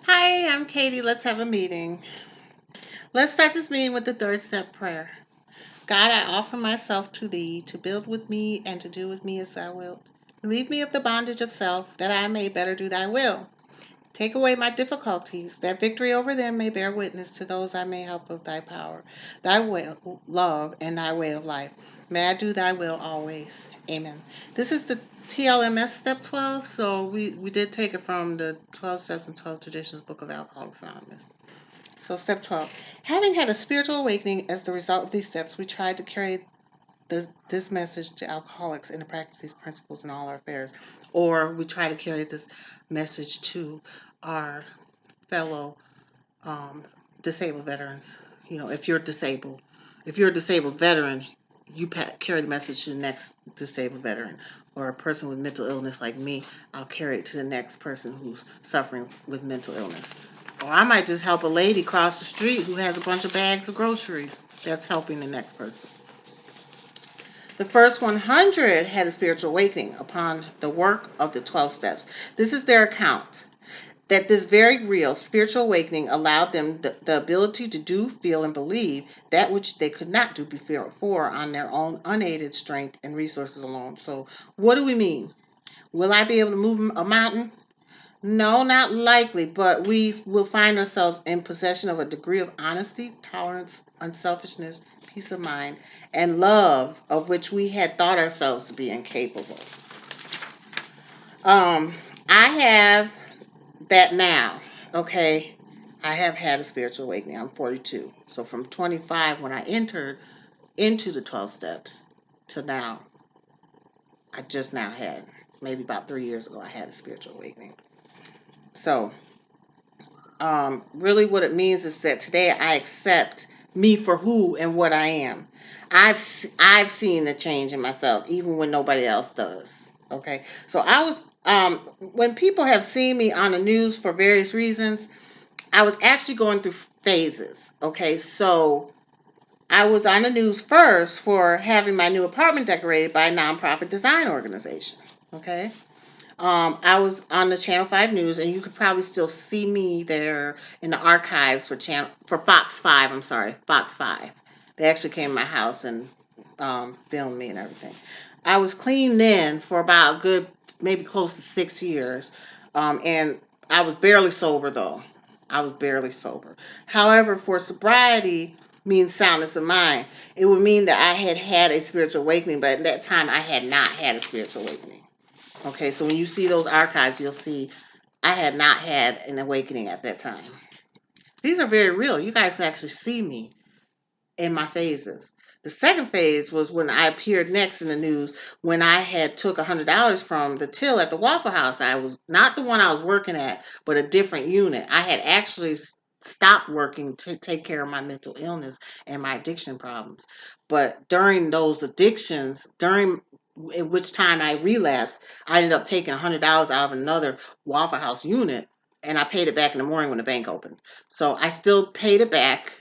Hi, I'm Katie. Let's have a meeting. Let's start this meeting with the third step prayer. God, I offer myself to thee to build with me and to do with me as thou wilt. Relieve me of the bondage of self, that I may better do thy will. Take away my difficulties, that victory over them may bear witness to those I may help of thy power, thy will, love, and thy way of life. May I do thy will always. Amen. This is the TLMS Step 12, so we did take it from the 12 Steps and 12 Traditions book of Alcoholics Anonymous. So, step 12. Having had a spiritual awakening as the result of these steps, we tried to carry this message to alcoholics and to practice these principles in all our affairs. Or we try to carry this message to our fellow um, disabled veterans. If you're a disabled veteran, you carry the message to the next disabled veteran. Or a person with mental illness like me, I'll carry it to the next person who's suffering with mental illness. Or I might just help a lady cross the street who has a bunch of bags of groceries. That's helping the next person. The first 100 had a spiritual awakening upon the work of the 12 steps. This is their account that this very real spiritual awakening allowed them the ability to do, feel, and believe that which they could not do before on their own unaided strength and resources alone. So, what do we mean? Will I be able to move a mountain? No, not likely, but we will find ourselves in possession of a degree of honesty, tolerance, unselfishness, peace of mind, and love of which we had thought ourselves to be incapable. Um, I have that now. Okay, I have had a spiritual awakening. I'm 42, so from 25 when I entered into the 12 steps to now, I just now had maybe about 3 years ago. I had a spiritual awakening. So really what it means is that today I accept me for who and what I am. I've seen the change in myself even when nobody else does. Okay, so I was when people have seen me on the news for various reasons, I was actually going through phases. Okay, so I was on the news first for having my new apartment decorated by a nonprofit design organization. Okay, I was on the Channel 5 News, and you could probably still see me there in the archives for Fox 5. I'm sorry, Fox 5. They actually came to my house and filmed me and everything. I was clean then for about a good, maybe close to 6 years, and I was barely sober though. I was barely sober. However, for sobriety means soundness of mind. It would mean that I had had a spiritual awakening, but at that time I had not had a spiritual awakening. Okay, so when you see those archives, you'll see I had not had an awakening at that time. These are very real. You guys can actually see me in my phases. The second phase was when I appeared next in the news when I had took $100 from the till at the Waffle House. I was not the one I was working at, but a different unit. I had actually stopped working to take care of my mental illness and my addiction problems. But during those addictions, during in which time I relapsed, I ended up taking $100 out of another Waffle House unit, and I paid it back in the morning when the bank opened. So I still paid it back,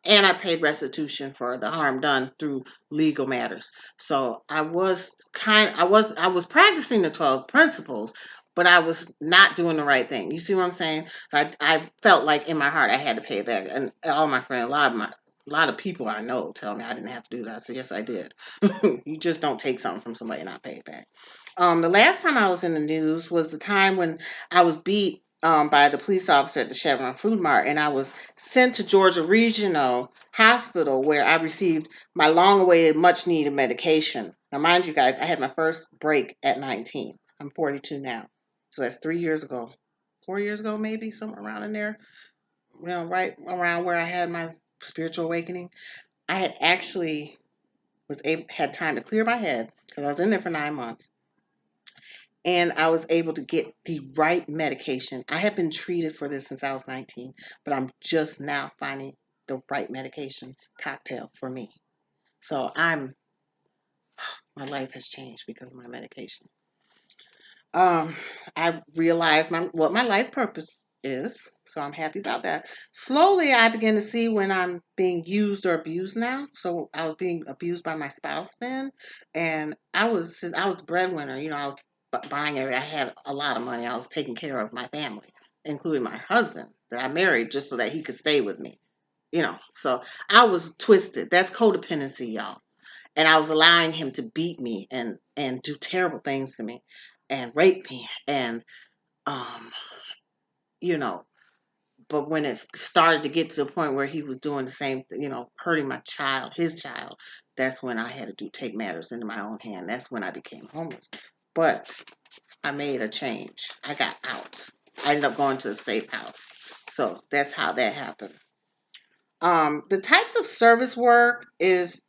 and I paid restitution for the harm done through legal matters. So I was practicing the 12 principles, but I was not doing the right thing. You see what I'm saying? I felt like in my heart I had to pay it back, and all my friends, a lot of people I know tell me I didn't have to do that. I said yes, I did. You just don't take something from somebody and not pay it back. The last time I was in the news was the time when I was beat by the police officer at the Chevron Food Mart, and I was sent to Georgia Regional Hospital where I received my long awaited, much needed medication. Now, mind you guys, I had my first break at 19. I'm 42 now. So that's 3 years ago. 4 years ago, maybe, somewhere around in there. Right around where I had my spiritual awakening. I had actually had time to clear my head because I was in there for 9 months, and I was able to get the right medication. I have been treated for this since I was 19, but I'm just now finding the right medication cocktail for me. So my life has changed because of my medication. Um, I realized what my life purpose is, so I'm happy about that. Slowly, I begin to see when I'm being used or abused now. So I was being abused by my spouse then, and I was the breadwinner. I was buying everything. I had a lot of money. I was taking care of my family. including my husband that I married just so that he could stay with me. So I was twisted. That's codependency, y'all. And I was allowing him to beat me and do terrible things to me and rape me and um you know but when it started to get to the point where he was doing the same hurting my child, his child, that's when I had to take matters into my own hand. That's when I became homeless. But I made a change. I got out. I ended up going to a safe house. So that's how that happened. The types of service work is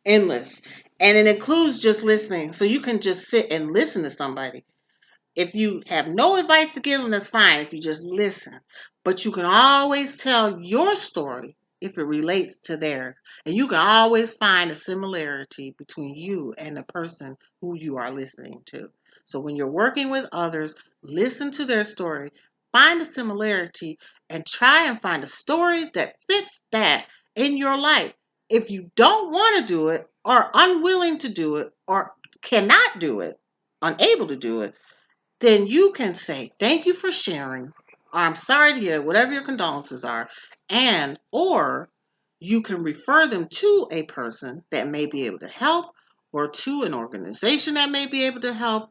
endless, and it includes just listening. So you can just sit and listen to somebody. If you have no advice to give them, that's fine if you just listen. But you can always tell your story if it relates to theirs. And you can always find a similarity between you and the person who you are listening to. So when you're working with others, listen to their story, find a similarity, and try and find a story that fits that in your life. If you don't want to do it, or unwilling to do it, or cannot do it, unable to do it, then you can say, thank you for sharing, or I'm sorry to hear, whatever your condolences are, and or you can refer them to a person that may be able to help, or to an organization that may be able to help,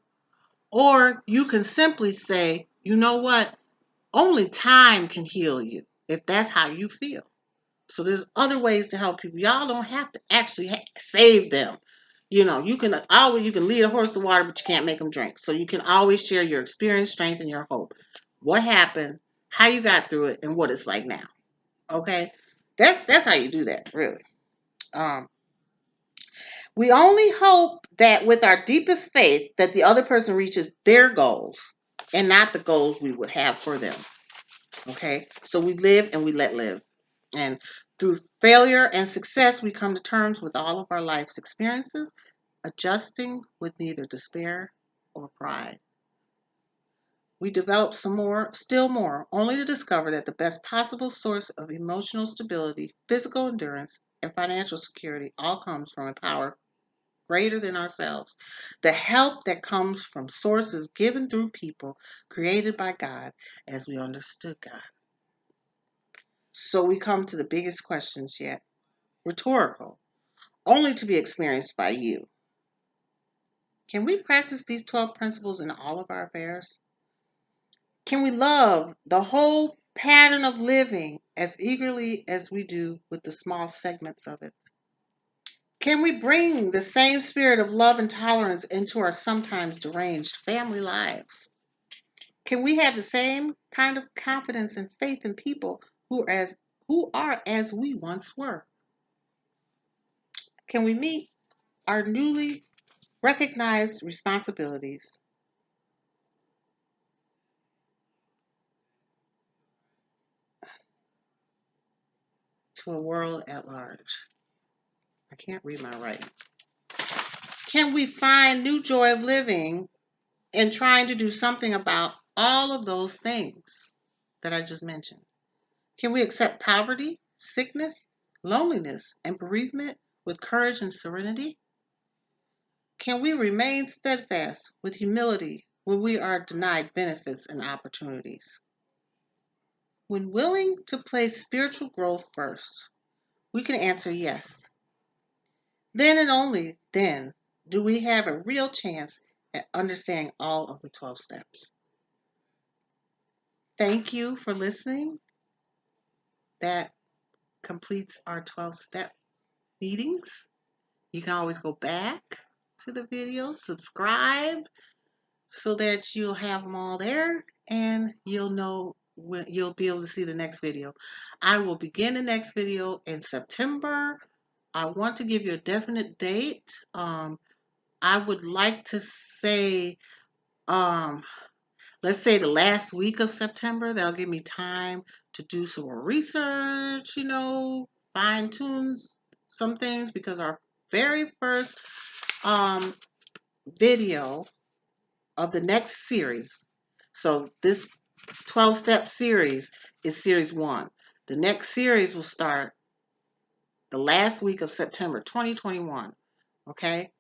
or you can simply say, you know what, only time can heal you if that's how you feel. So there's other ways to help people. Y'all don't have to actually save them. You can lead a horse to water, but you can't make them drink. So you can always share your experience, strength, and your hope. What happened, how you got through it, and what it's like now. Okay, that's how you do that, really. Um, we only hope that with our deepest faith that the other person reaches their goals and not the goals we would have for them. Okay, so we live and we let live. And through failure and success, we come to terms with all of our life's experiences, adjusting with neither despair or pride. We develop some more, still more, only to discover that the best possible source of emotional stability, physical endurance, and financial security all comes from a power greater than ourselves. The help that comes from sources given through people created by God as we understood God. So we come to the biggest questions yet, rhetorical, only to be experienced by you. Can we practice these 12 principles in all of our affairs? Can we love the whole pattern of living as eagerly as we do with the small segments of it? Can we bring the same spirit of love and tolerance into our sometimes deranged family lives? Can we have the same kind of confidence and faith in people who are as we once were? Can we meet our newly recognized responsibilities to a world at large? I can't read my writing. Can we find new joy of living in trying to do something about all of those things that I just mentioned? Can we accept poverty, sickness, loneliness, and bereavement with courage and serenity? Can we remain steadfast with humility when we are denied benefits and opportunities? When willing to place spiritual growth first, we can answer yes. Then and only then do we have a real chance at understanding all of the 12 steps. Thank you for listening. That completes our 12 step meetings. You can always go back to the videos, subscribe so that you'll have them all there and you'll know when you'll be able to see the next video. I will begin the next video in September. I want to give you a definite date. I would like to say, um, let's say the last week of September. That'll give me time to do some more research, fine tune some things because our very first um, video of the next series. So this 12-step series is series 1. The next series will start the last week of September 2021. Okay?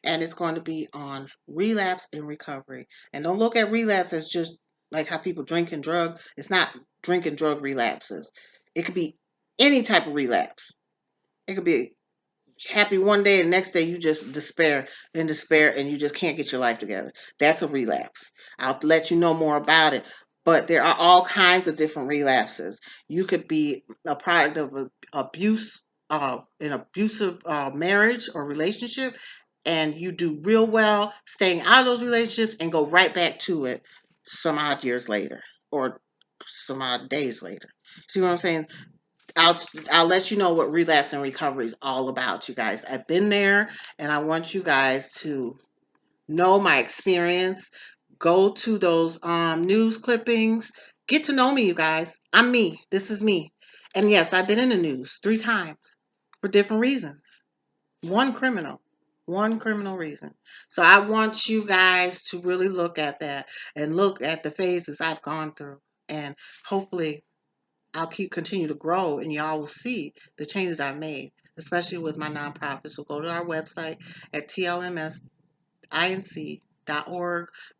And it's going to be on relapse and recovery. And don't look at relapse as just like how people drink and drug. It's not drink and drug relapses. It could be any type of relapse. It could be happy one day and the next day you just despair and you just can't get your life together. That's a relapse. I'll let you know more about it. But there are all kinds of different relapses. You could be a product of abuse, an abusive marriage or relationship, and you do real well staying out of those relationships and go right back to it some odd years later or some odd days later. See what I'm saying? I'll I'll let you know what relapse and recovery is all about, you guys. I've been there, and I want you guys to know my experience. Go to those news clippings. Get to know me, you guys. I'm me. This is me. And yes, I've been in the news 3 times for different reasons. One criminal. One criminal reason. So I want you guys to really look at that and look at the phases I've gone through. And hopefully I'll keep continue to grow and y'all will see the changes I've made, especially with my nonprofit. So go to our website at tlmsinc.org.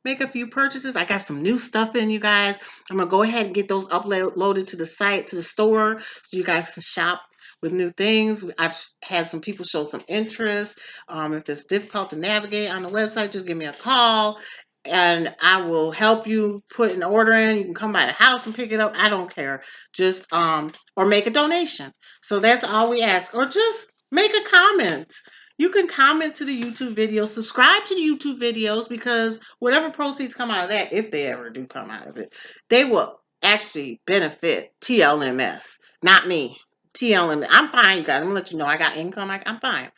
Make a few purchases. I got some new stuff in, you guys. I'm going to go ahead and get those uploaded to the site, to the store, so you guys can shop with new things. I've had some people show some interest. If it's difficult to navigate on the website, just give me a call and I will help you put an order in. You can come by the house and pick it up. I don't care. Just or make a donation. So that's all we ask. Or just make a comment. You can comment to the YouTube videos, subscribe to the YouTube videos because whatever proceeds come out of that, if they ever do come out of it, they will actually benefit TLMS, not me. TLMS. I'm fine, you guys. I'm gonna let you know I got income. I'm fine.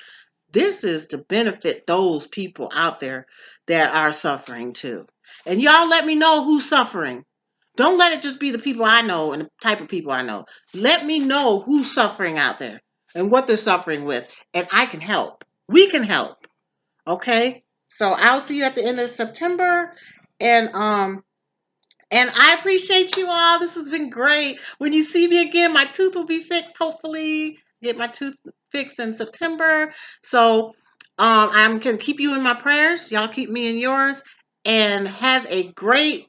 This is to benefit those people out there that are suffering too. And y'all let me know who's suffering. Don't let it just be the people I know and the type of people I know. Let me know who's suffering out there and what they're suffering with. And I can help. We can help. Okay? So I'll see you at the end of September. And I appreciate you all. This has been great. When you see me again, my tooth will be fixed, hopefully. Get my tooth fixed in September. So I'm going to keep you in my prayers. Y'all keep me in yours. And have a great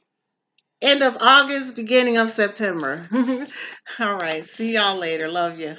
end of August, beginning of September. All right. See y'all later. Love you.